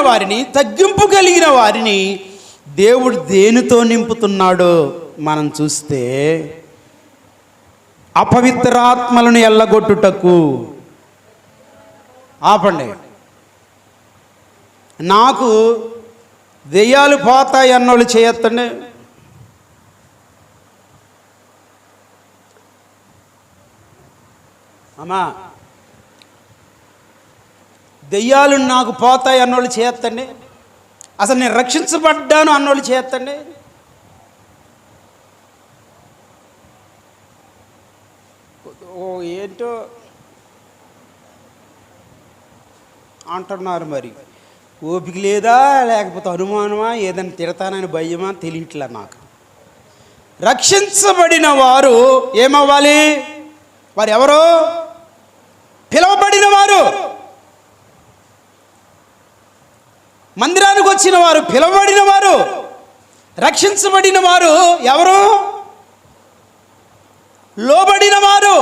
వారిని, తగ్గింపు కలిగిన వారిని దేవుడు దేనితో నింపుతున్నాడో మనం చూస్తే, అపవిత్రాత్మలను ఎల్లగొట్టుటకు. ఆపండి. నాకు దెయ్యాలు పోతాయి అన్నోళ్ళు చేయొద్దండి. అమ్మా, దెయ్యాలు నాకు పోతాయి అన్నోళ్ళు చేయొద్దండి. అసలు నేను రక్షించబడ్డాను అన్నోళ్ళు చేయొద్దండి. ఓ ఏంటో అంటున్నారు. మరి ఓపిక లేదా, లేకపోతే అనుమానమా, ఏదైనా తిడతానని భయమా తెలియట్లే నాకు. రక్షించబడిన వారు ఏమవ్వాలి? వారు ఎవరు? పిలువబడిన వారు. మందిరానికి వచ్చిన వారు పిలువబడిన వారు. రక్షించబడిన వారు ఎవరు? లోబడిన వారు,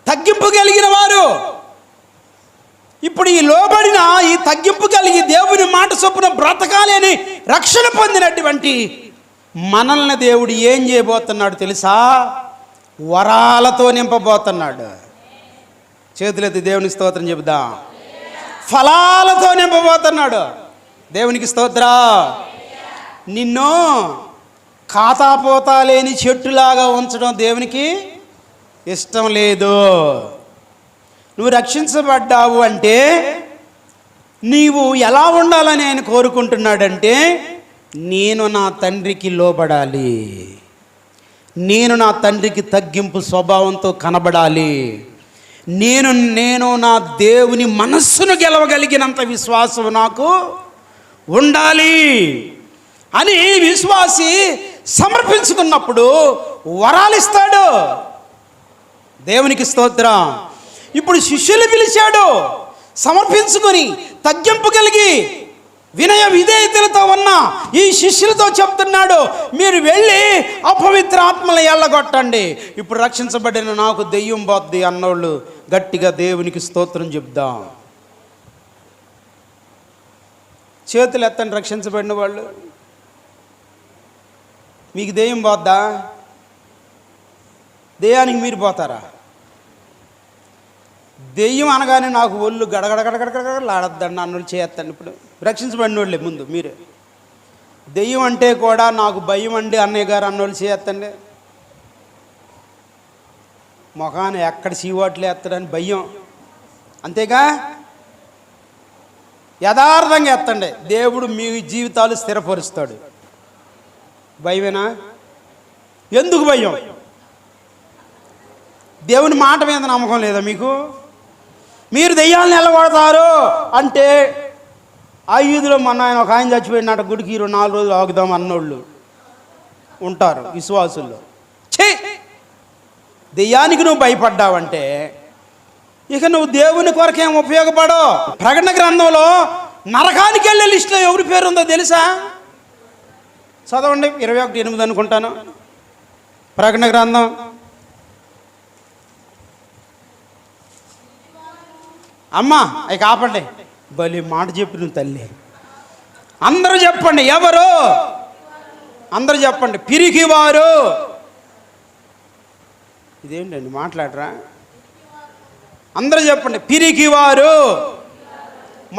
తగ్గింపు కలిగిన వారు. ఇప్పుడు ఈ లోబడిన, ఈ తగ్గింపు కలిగి దేవుని మాట చొప్పున బ్రతకాలి అని రక్షణ పొందినటువంటి మనల్ని దేవుడు ఏం చేయబోతున్నాడు తెలుసా? వరాలతో నింపబోతున్నాడు. చేతులెత్తి దేవునికి స్తోత్రం చెబుదాం. ఫలాలతో నింపబోతున్నాడు. దేవునికి స్తోత్రం. నిన్ను ఖాతాపోతా లేని చెట్టులాగా ఉంచడం దేవునికి ఇష్టం లేదు. నువ్వు రక్షించబడ్డావు అంటే నీవు ఎలా ఉండాలని ఆయన కోరుకుంటున్నాడంటే, నేను నా తండ్రికి లోబడాలి, నేను నా తండ్రికి తగ్గింపు స్వభావంతో కనబడాలి, నేను నా దేవుని మనస్సును గెలవగలిగినంత విశ్వాసం నాకు ఉండాలి అని విశ్వాసి సమర్పించుకున్నప్పుడు వరాలిస్తాడు. దేవునికి స్తోత్రం. ఇప్పుడు శిష్యులు పిలిచాడు, సమర్పించుకొని తగ్గింపు కలిగి వినయ విధేయతలతో ఉన్న ఈ శిష్యులతో చెప్తున్నాడు, మీరు వెళ్ళి అపవిత్ర ఆత్మలను ఎల్లగొట్టండి. ఇప్పుడు రక్షించబడిన నాకు దెయ్యం పోద్ది అన్నోళ్ళు గట్టిగా దేవునికి స్తోత్రం చెప్దాం. చేతులు ఎత్తండి రక్షించబడిన వాళ్ళు. మీకు దెయ్యం పోద్దా? దెయ్యానికి మీరు పోతారా? దెయ్యం అనగానే నాకు ఒళ్ళు గడగడగడగడగడలాడద్దండి అన్నోళ్ళు చేయొద్దండి. ఇప్పుడు రక్షించబడిన వాళ్ళే ముందు మీరే. దెయ్యం అంటే కూడా నాకు భయం అండి అన్నయ్య గారు అన్నోళ్ళు చేయొద్దండి. మొఖాన్ని ఎక్కడ చీవాట్లు ఎత్తడని భయం, అంతేగా? యథార్థంగా ఎత్తండి, దేవుడు మీ జీవితాలు స్థిరపరుస్తాడు. భయమేనా? ఎందుకు భయం? దేవుని మాట మీద నమ్మకం లేదా మీకు? మీరు దెయ్యాలను ఎల్లగొడతారు అంటే, ఐదులో మన ఆయన ఒక ఆయన చచ్చిపోయినట్టు గుడికి 4 రోజులు ఆగుదాం అన్నోళ్ళు ఉంటారు విశ్వాసుల్లో. దెయ్యానికి నువ్వు భయపడ్డావంటే ఇక నువ్వు దేవుని కొరకేం ఉపయోగపడవు. ప్రకటన గ్రంథంలో నరకానికి వెళ్ళే లిస్టులో ఎవరి పేరు ఉందో తెలుసా? చదవండి, 21:8 అనుకుంటాను ప్రకటన గ్రంథం. అమ్మా ఇక ఆపండి, బలి మాట చెప్పిన తల్లి. అందరూ చెప్పండి, ఎవరు? అందరూ చెప్పండి, పిరికివారు. ఇదేంటండి మాట్లాడరా? అందరూ చెప్పండి, పిరికివారు.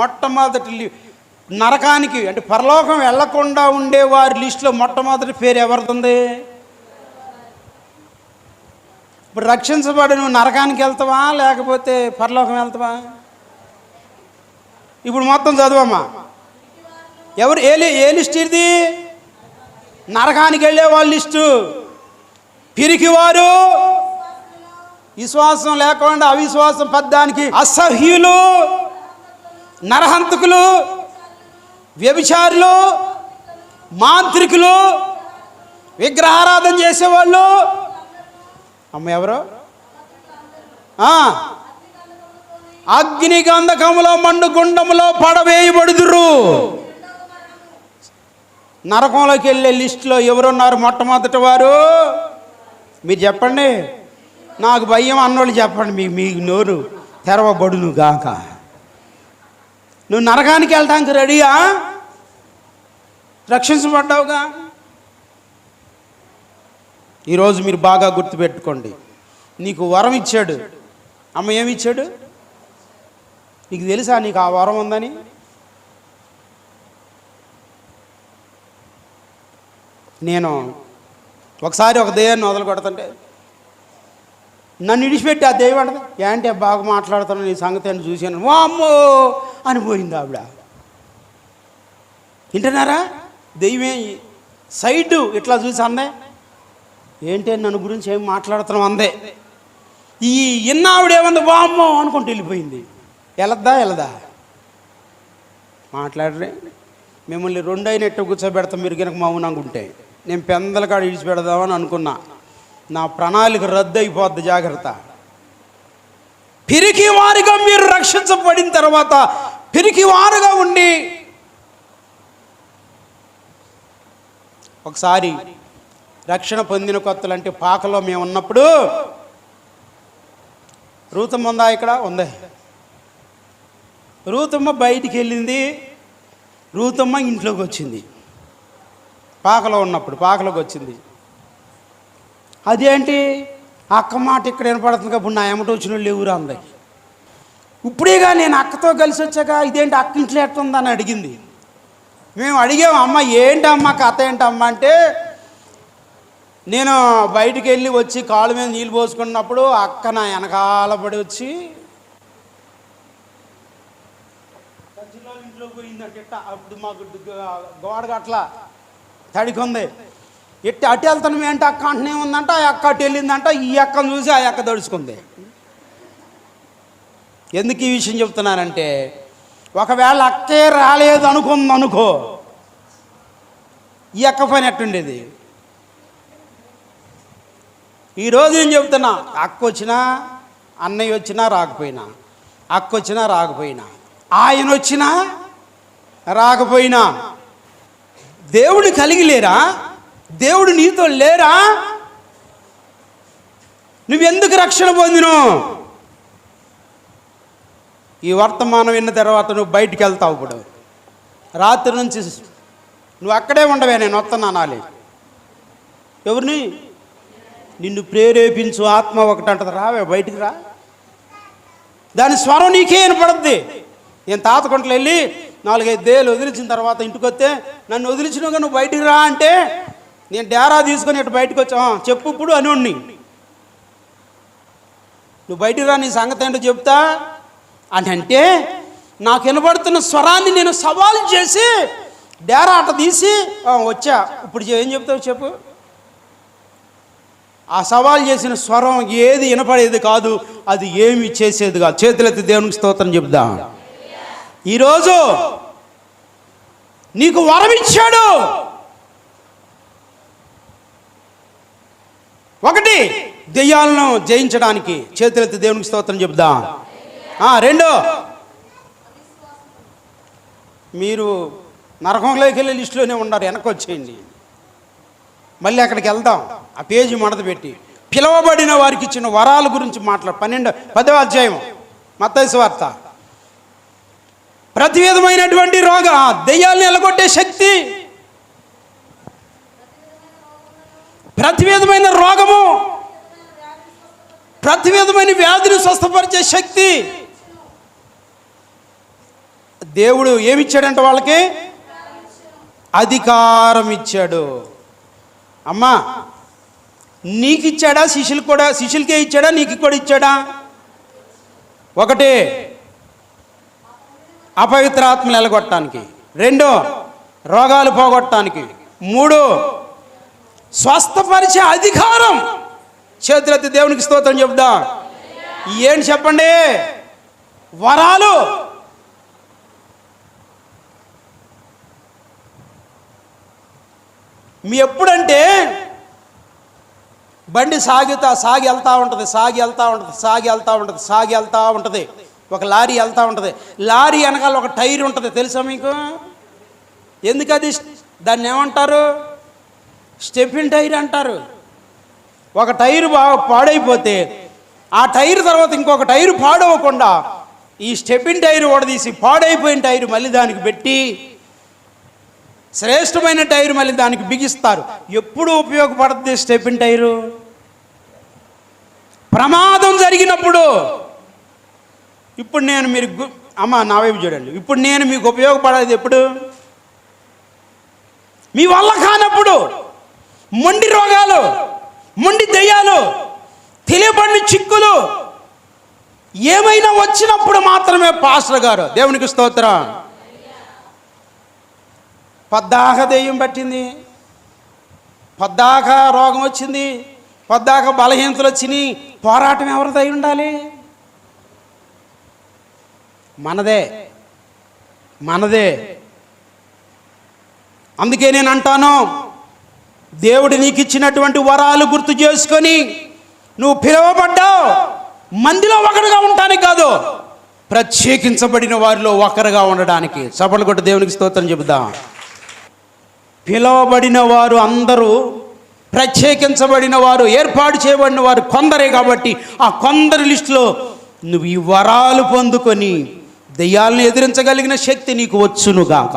మొట్టమొదటి నరకానికి అంటే పరలోకం వెళ్లకుండా ఉండేవారి లిస్టులో మొట్టమొదటి పేరు ఎవరిది? ఇప్పుడు రక్షించబడి నువ్వు నరకానికి వెళ్తావా లేకపోతే పరలోకం వెళ్తావా? ఇప్పుడు మొత్తం చదువమ్మా. ఎవరు ఏ లిస్ట్ ఇది? నరకానికి వెళ్ళే వాళ్ళ లిస్టు. పిరికివారు, విశ్వాసం లేకుండా అవిశ్వాసం పద్దానికి అసహ్యులు, నరహంతకులు, వ్యభిచారులు, మాంత్రికులు, విగ్రహారాధన చేసేవాళ్ళు. అమ్మ ఎవరు? అగ్ని గంధకములో మండు గుండములో పడవేయబడుదురు. నరకంలోకి వెళ్ళే లిస్టులో ఎవరున్నారు మొట్టమొదటి వారు? మీరు చెప్పండి. నాకు భయం అన్నోళ్ళు చెప్పండి. మీ నోరు తెరవబడును గాక. నువ్వు నరకానికి వెళ్ళటానికి రెడీయా? రక్షించబడ్డావుగా. ఈరోజు మీరు బాగా గుర్తుపెట్టుకోండి, నీకు వరం ఇచ్చాడు. అమ్మ ఏమిచ్చాడు? నీకు తెలుసా నీకు ఆ వరం ఉందని? నేను ఒకసారి ఒక దెయ్యాన్ని వదలు కొడుతుంటే నన్ను ఇడిచిపెట్టి ఆ దెయ్యం అంటది, ఏంటి బాగా మాట్లాడుతున్నా నీ సంగతి అని చూశాను. వా అమ్మో అని పోయింది ఆవిడ. వింటున్నారా? దెయ్యమే సైడ్ ఇట్లా చూసి అందే, ఏంటి నన్ను గురించి ఏం మాట్లాడుతున్నాం అందే. ఈ ఇన్న ఆవిడేమంది, వా అమ్మో అనుకుంటూ వెళ్ళిపోయింది. వెళ్ళదా మాట్లాడరే. మిమ్మల్ని రెండైనట్టు కూర్చోబెడతాం మీరు కనుక మౌనంగా ఉంటే. నేను పెందల కాడ ఇడిచిపెడదామని అనుకున్నా, నా ప్రణాళిక రద్దు అయిపోద్ది. జాగ్రత్త. పిరికి వారిగా మీరు రక్షించబడిన తర్వాత పిరికి వారుగా ఉండి ఒకసారి రక్షణ పొందిన కొత్తలు అంటే పాకలో మేము ఉన్నప్పుడు రూతమ్మ ఉందా? ఇక్కడ ఉంది. రూతమ్మ బయటికి వెళ్ళింది, రూతమ్మ ఇంట్లోకి వచ్చింది. పాకలో ఉన్నప్పుడు పాకలోకి వచ్చింది. అదేంటి అక్క మాట ఇక్కడ వినపడుతుంది కాబట్టి నా ఎమ్మట వచ్చిన వాళ్ళు ఎవరు అంది. ఇప్పుడేగా నేను అక్కతో కలిసి వచ్చాక ఇదేంటి అక్క ఇంట్లో ఎట్టుందని అడిగింది. మేము అడిగాము, అమ్మ ఏంటమ్మా కథ ఏంటమ్మా అంటే, నేను బయటికి వెళ్ళి వచ్చి కాళ్ళ మీద నీళ్ళు పోసుకున్నప్పుడు అక్క నా వెనకాల పడి వచ్చి ఇంట్లో పోయిందంటే అప్పుడు మాకు గోడగా అట్లా తడికొంది. ఎట్టి అటు వెళ్తాను ఏంటి అక్క అంటనే ఉందంట. ఆ అక్క అటు వెళ్ళిందంట. ఈ అక్కను చూసి ఆ అక్క దడుచుకుంది. ఎందుకు ఈ విషయం చెప్తున్నానంటే, ఒకవేళ అక్కే రాలేదు అనుకో, ఈ అక్క పని ఎట్టుండేది? ఈరోజు నేను చెప్తున్నా, అక్క వచ్చినా అన్నయ్య వచ్చినా రాకపోయినా, అక్క వచ్చినా రాకపోయినా, ఆయన వచ్చినా రాకపోయినా, దేవుడు కలిగి లేరా? దేవుడు నీతో లేరా? నువ్వెందుకు రక్షణ పొందినవు? ఈ వర్తమానం విన్న తర్వాత నువ్వు బయటికి వెళ్తావు. ఇప్పుడు రాత్రి నుంచి నువ్వు అక్కడే ఉండవే, నేను వస్తాను అనాలి. ఎవరిని? నిన్ను ప్రేరేపించు ఆత్మ ఒకటి అంటది, రావే బయటికి రా. దాని స్వరం నీకే వినపడుద్ది. నేను తాతకుంటలు వెళ్ళి 4-5 దేలు వదిలించిన తర్వాత ఇంటికి వస్తే, నన్ను వదిలించినాక నువ్వు బయటికి రా అంటే నేను డేరా తీసుకొని ఇటు బయటకు వచ్చా, చెప్పు ఇప్పుడు అనుణ్ణి, నువ్వు బయటికి రా, నీ సంగతి ఏంటో చెప్తా అంటే నాకు వినబడుతున్న స్వరాన్ని నేను సవాల్ చేసి డేరా అట తీసి వచ్చా. ఇప్పుడు ఏం చెప్తావు చెప్పు? ఆ సవాల్ చేసిన స్వరం ఏది వినపడేది కాదు, అది ఏమి చేసేది కాదు. చేతులెత్తి దేవునికి స్తోత్రం చెప్దా. ఈరోజు నీకు వరం ఇచ్చాడు. ఒకటి, దెయ్యాలను జయించడానికి. చేతులెత్తి దేవునికి స్తోత్రం చెప్దా. రెండో, మీరు నరకంలోకి వెళ్ళే లిస్టులోనే ఉన్నారు, వెనక్కి వచ్చేయండి. మళ్ళీ అక్కడికి వెళ్దాం. ఆ పేజీ మడత పెట్టి పిలవబడిన వారికి ఇచ్చిన వరాల గురించి 10వ అధ్యాయం మత్తయి సువార్త. ప్రతి విధమైనటువంటి దెయ్యాలను ఎలగొట్టే శక్తి, ప్రతి విధమైన రోగము, ప్రతి విధమైన వ్యాధిని స్వస్థపరిచే శక్తి దేవుడు ఏమిచ్చాడంట? వాళ్ళకి అధికారం ఇచ్చాడు. అమ్మా, నీకు ఇచ్చాడా? శిష్యులకే ఇచ్చాడా? నీకు కూడా ఇచ్చాడా? ఒకటి, అపవిత్ర ఆత్మలు ఎలగొట్టడానికి. 2, రోగాలు పోగొట్టడానికి. 3, స్వస్థపరిచే అధికారం. చేతులెత్తి దేవునికి స్తోత్రం చెప్దా. ఏంటి చెప్పండి? వరాలు. మీ ఎప్పుడంటే బండి సాగి వెళ్తూ ఉంటుంది, ఒక లారీ వెళ్తూ ఉంటుంది. లారీ వెనకాల ఒక టైర్ ఉంటుంది, తెలుసా మీకు? ఎందుకది? దాన్ని ఏమంటారు? స్టెఫిన్ టైర్ అంటారు. ఒక టైరు బాగా పాడైపోతే ఆ టైర్ తర్వాత ఇంకొక టైరు పాడవకుండా ఈ స్టెపిన్ టైర్ ఓడదీసి పాడైపోయిన టైరు మళ్ళీ దానికి పెట్టి శ్రేష్టమైన టైరు మళ్ళీ దానికి బిగిస్తారు. ఎప్పుడు ఉపయోగపడుతుంది స్టెపిన్ టైరు? ప్రమాదం జరిగినప్పుడు. ఇప్పుడు నేను మీరు అమ్మ నా వైపు చూడండి, ఇప్పుడు నేను మీకు ఉపయోగపడేది ఎప్పుడు? మీ వల్ల కానప్పుడు, మొండి రోగాలు, మొండి దెయ్యాలు, తెలియబడిన చిక్కులు ఏమైనా వచ్చినప్పుడు మాత్రమే పాస్టర్ గారు, దేవునికి స్తోత్రం, పద్దాక దెయ్యం పట్టింది, పద్దాక రోగం వచ్చింది, పద్దాక బలహీనతలు వచ్చినాయి, పోరాటం ఎవరిదై ఉండాలి? మనదే. అందుకే నేను అంటాను, దేవుడు నీకు ఇచ్చినటువంటి వరాలు గుర్తు చేసుకొని నువ్వు పిలువబడ్డావు మందిలో ఒకరుగా ఉండటానికి కాదు, ప్రత్యేకించబడిన వారిలో ఒకరుగా ఉండడానికి. చప్పట్లు కొట్టి దేవునికి స్తోత్రం చెబుదాం. పిలువబడిన వారు అందరూ, ప్రత్యేకించబడిన వారు, ఏర్పాటు చేయబడిన వారు కొందరే. కాబట్టి ఆ కొందరి లిస్టులో నువ్వు ఈ వరాలు పొందుకొని దెయ్యాలను ఎదిరించగలిగిన శక్తి నీకు వచ్చునుగాక,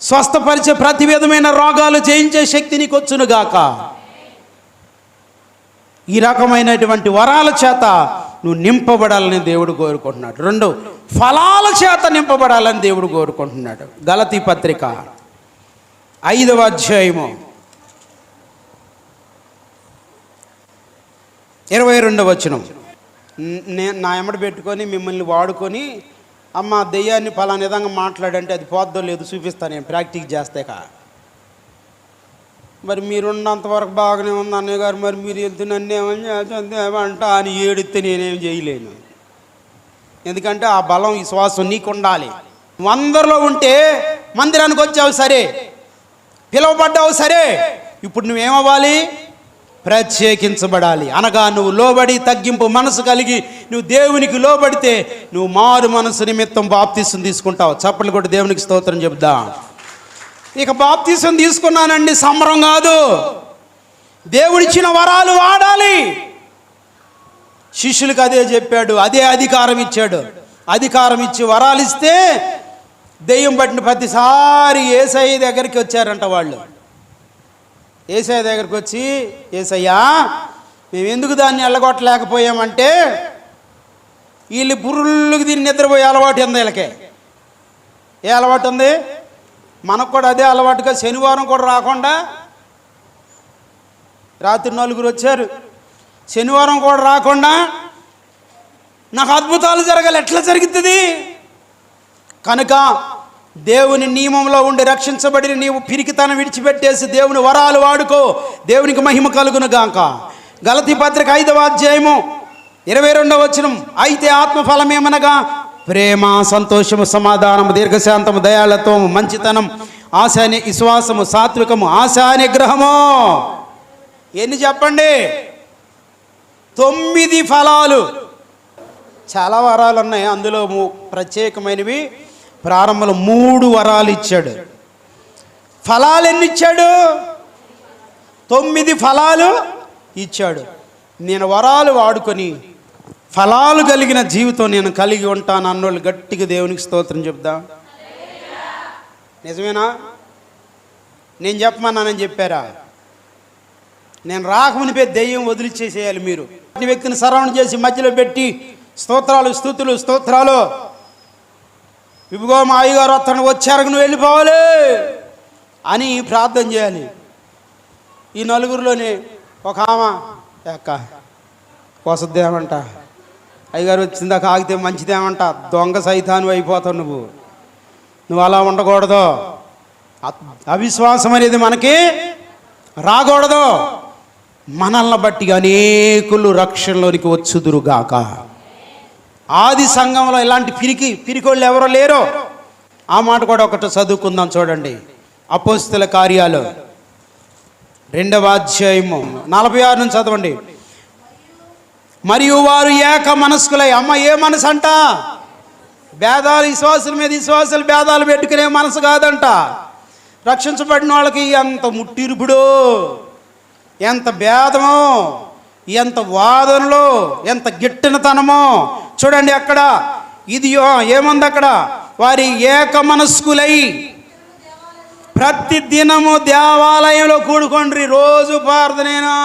స్వస్థపరిచే ప్రతి విధమైన రోగాలు జయించే శక్తి నీకు వచ్చునుగాక. ఈ రకమైనటువంటి వరాల చేత నువ్వు నింపబడాలని దేవుడు కోరుకుంటున్నాడు. 2, ఫలాల చేత నింపబడాలని దేవుడు కోరుకుంటున్నాడు. గలతీ పత్రిక 5వ అధ్యాయము 22వ వచనం. నేను నా ఎమ్మడి పెట్టుకొని మిమ్మల్ని వాడుకొని, అమ్మ దెయ్యాన్ని ఫలానా విధంగా మాట్లాడంటే అది పోద్దో లేదు చూపిస్తాను, నేను ప్రాక్టీస్ చేస్తాక. మరి మీరున్నంతవరకు బాగానే ఉంది అన్నయ్య గారు, మరి మీరు వెళ్తే నన్ను ఏమంట అని ఏడితే నేనేం చేయలేను. ఎందుకంటే ఆ బలం, ఈ శ్వాసం నీకు ఉండాలి. అందరిలో ఉంటే మందిరానికి వచ్చావు సరే, పిలువబడ్డావు సరే, ఇప్పుడు నువ్వేమవ్వాలి? ప్రత్యేకించబడాలి. అనగా నువ్వు లోబడి తగ్గింపు మనసు కలిగి నువ్వు దేవునికి లోబడితే నువ్వు మారు మనసు నిమిత్తం బాప్తీసం తీసుకుంటావు. చప్పట్లు కొట్టి దేవునికి స్తోత్రం చెప్దాం. ఇక బాప్తీసం తీసుకున్నానండి సంబరం కాదు, దేవుడిచ్చిన వరాలు వాడాలి. శిష్యులకు అదే చెప్పాడు, అదే అధికారం ఇచ్చాడు. అధికారం ఇచ్చి వరాలు ఇస్తే దెయ్యం పట్టిన ప్రతిసారి యేసయ్య దగ్గరికి వచ్చారంట వాళ్ళు. యేసయ్య దగ్గరికి వచ్చి, యేసయ్యా మేము ఎందుకు దాన్ని ఎల్లగొట్టలేకపోయామంటే వీళ్ళు పురుళ్ళకి దీన్ని నిద్రపోయే అలవాటు ఉంది. వీళ్ళకే ఏ అలవాటు ఉంది? మనకు కూడా అదే అలవాటుగా శనివారం కూడా రాకుండా రాత్రి 4 వచ్చారు, శనివారం కూడా రాకుండా నాకు అద్భుతాలు జరగాలి, ఎట్లా జరుగుతుంది? కనుక దేవుని నియమంలో ఉండి రక్షించబడిన నీవు పిరికితనం విడిచిపెట్టేసి దేవుని వరాలు వాడుకో, దేవునికి మహిమ కలుగును గాక. గలతీ పత్రిక 5వ అధ్యాయము 22వ వచనం. అయితే ఆత్మఫలమేమనగా ప్రేమ, సంతోషము, సమాధానము, దీర్ఘశాంతము, దయాళత్వము, మంచితనం, ఆశాని విశ్వాసము, సాత్వికము, ఆశా నిగ్రహము. ఎన్ని చెప్పండి? 9 ఫలాలు. చాలా వరాలు ఉన్నాయి, అందులో ప్రత్యేకమైనవి ప్రారంభంలో 3 వరాలు ఇచ్చాడు. ఫలాలు ఎన్ని ఇచ్చాడు? 9 ఫలాలు ఇచ్చాడు. నేను వరాలు వాడుకొని ఫలాలు కలిగిన జీవితం నేను కలిగి ఉంటాను అన్నోళ్ళు గట్టిగా దేవునికి స్తోత్రం చెప్దాం. నిజమేనా? నేను చెప్పమన్నానని చెప్పారా? నేను రాకమునిపే దెయ్యం వదిలిచ్చేసేయాలి. మీరు వ్యక్తిని సరౌండ్ చేసి మధ్యలో పెట్టి స్తోత్రాలు, స్తుతులు, స్తోత్రాలు, ఇదిగో మా అయ్యగారు అతను వచ్చారు, నువ్వు వెళ్ళిపోవాలి అని ప్రార్థన చేయాలి. ఈ 4లోనే ఒక ఆమె అక్క వసద్దేమంట, అయ్యగారు వచ్చిందాక ఆగితే మంచిదేమంట, దొంగ సైతాను అయిపోతావు నువ్వు అలా ఉండకూడదు. అవిశ్వాసం అనేది మనకి రాకూడదు. మనల్ని బట్టి అనేకులు రక్షణలోనికి వచ్చుదురుగాక. ఆది సంఘంలో ఇలాంటి పిరికోళ్ళు ఎవరో లేరు. ఆ మాట కూడా ఒకటి చదువుకుందాం చూడండి. అపోస్తల కార్యాలు 2వ అధ్యాయము 46 నుంచి చదవండి. మరియు వారు ఏక మనస్కులై, అమ్మ ఏ మనసు అంట? భేదాలు, విశ్వాసుల మీద విశ్వాసాలు భేదాలు పెట్టుకునే మనసు కాదంట. రక్షించబడిన వాళ్ళకి ఎంత ముట్టిరుపుడు, ఎంత భేదమో, ఎంత వాదనలో, ఎంత గిట్టనితనమో చూడండి. అక్కడ ఇదియో ఏముంది అక్కడ, వారి ఏక మనస్కులై ప్రతి దినము దేవాలయంలో కూడుకోండి. రోజు ప్రార్థనేనా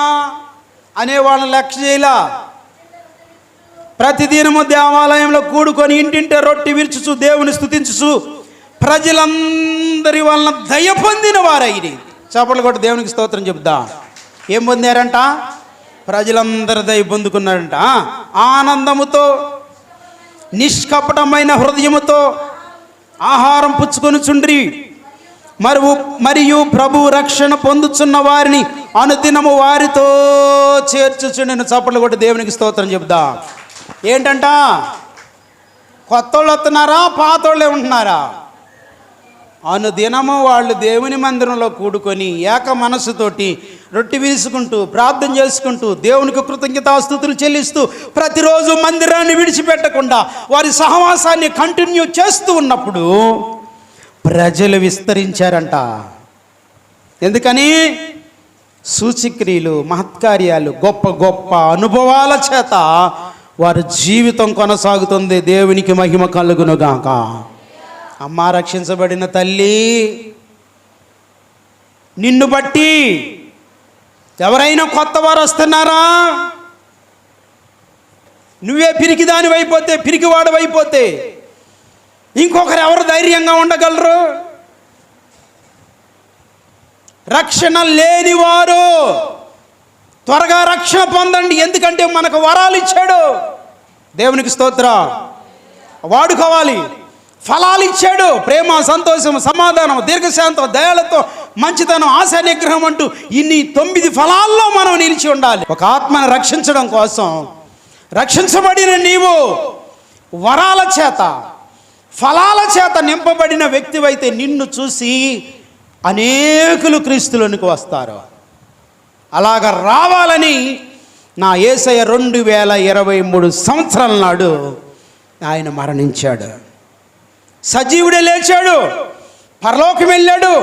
అనే వాళ్ళని లక్ష్య చేయలా. ప్రతిదినము దేవాలయంలో కూడుకొని ఇంటింటే రొట్టె విరుచుచు దేవుని స్తుతించుచు ప్రజలందరి వలన దయ పొందిన వారైరి. చప్పట్లు కొట్టి దేవునికి స్తోత్రం చెప్దా. ఏం పొందారంట? ప్రజలందరూ దయ పొందుకున్నారంట. ఆనందముతో నిష్కపటమైన హృదయముతో ఆహారం పుచ్చుకొనుచుండ్రి, మరియు ప్రభు రక్షణ పొందుచున్న వారిని అనుదినము వారితో చేర్చుచుండెను. చప్పట్లు కొట్టి దేవునికి స్తోత్రం చెప్దా. ఏంటంట? కొత్త వాళ్ళు వస్తున్నారా, పాతోళ్ళే ఉంటున్నారా? అనుదినము వాళ్ళు దేవుని మందిరంలో కూడుకొని ఏక మనస్సుతోటి రొట్టె వీసుకుంటూ ప్రార్థన చేసుకుంటూ దేవునికి కృతజ్ఞతాస్తుతులు చెల్లిస్తూ ప్రతిరోజు మందిరాన్ని విడిచిపెట్టకుండా వారి సహవాసాన్ని కంటిన్యూ చేస్తూ ఉన్నప్పుడు ప్రజలు విస్తరించారంట. ఎందుకని? సూచక్రియలు, మహత్కార్యాలు, గొప్ప గొప్ప అనుభవాల చేత వారి జీవితం కొనసాగుతుంది. దేవునికి మహిమ కలుగునుగాక. అమ్మ, రక్షించబడిన తల్లి, నిన్ను బట్టి ఎవరైనా కొత్త వారు వస్తున్నారా? నువ్వే పిరికిదానివైపోతే, పిరికివాడవైపోతే ఇంకొకరు ఎవరు ధైర్యంగా ఉండగలరు? రక్షణ లేనివారు త్వరగా రక్షణ పొందండి. ఎందుకంటే మనకు వరాలు ఇచ్చాడు. దేవునికి స్తోత్రం. వాడుకోవాలి. ఫలాలు ఇచ్చాడు. ప్రేమ, సంతోషం, సమాధానం, దీర్ఘశాంతం, దయాలతో, మంచితనం, ఆశ, నిగ్రహం అంటూ ఇన్ని 9 ఫలాల్లో మనం నిలిచి ఉండాలి. ఒక ఆత్మను రక్షించడం కోసం రక్షించబడిన నీవు వరాల చేత, ఫలాల చేత నింపబడిన వ్యక్తివైతే నిన్ను చూసి అనేకులు క్రీస్తులోనికి వస్తారు. అలాగ రావాలని నా యేసయ్య 2023 సంవత్సరాల నాడు ఆయన మరణించాడు. సజీవుడే లేచాడు, పరలోకం వెళ్ళాడు,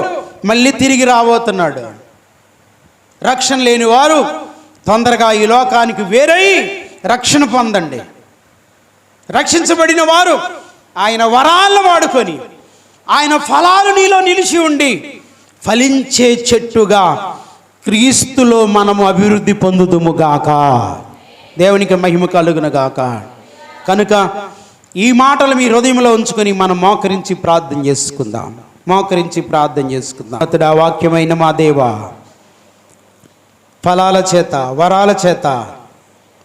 మళ్ళీ తిరిగి రాబోతున్నాడు. రక్షణ లేని వారు తొందరగా ఈ లోకానికి వేరై రక్షణ పొందండి. రక్షించబడిన వారు ఆయన వరాలను వాడుకొని ఆయన ఫలాలు నీలో నిలిచి ఉండి ఫలించే చెట్టుగా క్రీస్తులో మనము అభివృద్ధి పొందుదుముగాక. దేవునికి మహిమ కలుగునుగాక. కనుక ఈ మాటలు మీ హృదయంలో ఉంచుకొని మనం మోకరించి ప్రార్థన చేసుకుందాం. అతడు ఆ వాక్యమైన మా దేవా, ఫలాల చేత, వరాల చేత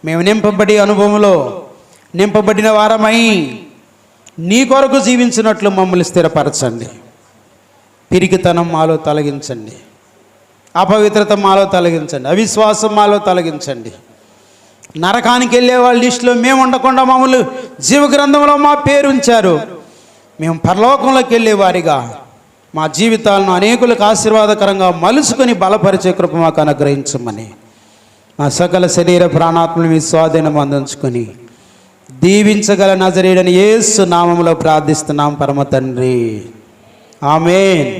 మేము నింపబడి అనుభవంలో నింపబడిన వారమై నీ కొరకు జీవించినట్లు మమ్మల్ని స్థిరపరచండి. పిరికితనం మాలో తొలగించండి, అపవిత్రత మాలో తొలగించండి, అవిశ్వాసం మాలో తొలగించండి. నరకానికి వెళ్ళే వాళ్ళ లిస్టులో మేము ఉండకుండా మమ్మల్ని జీవగ్రంథంలో మా పేరు ఉంచారు. మేము పరలోకంలోకి వెళ్ళే వారిగా మా జీవితాలను అనేకులకు ఆశీర్వాదకరంగా మలుచుకొని బలపరిచే కృప మాకు అనుగ్రహించమని మా సకల శరీర ప్రాణాత్మను మీ స్వాధీనం అందించుకొని దీవించగల నజరేయుడైన యేసు నామములో ప్రార్థిస్తున్నాం పరమ తండ్రి. ఆమేన్.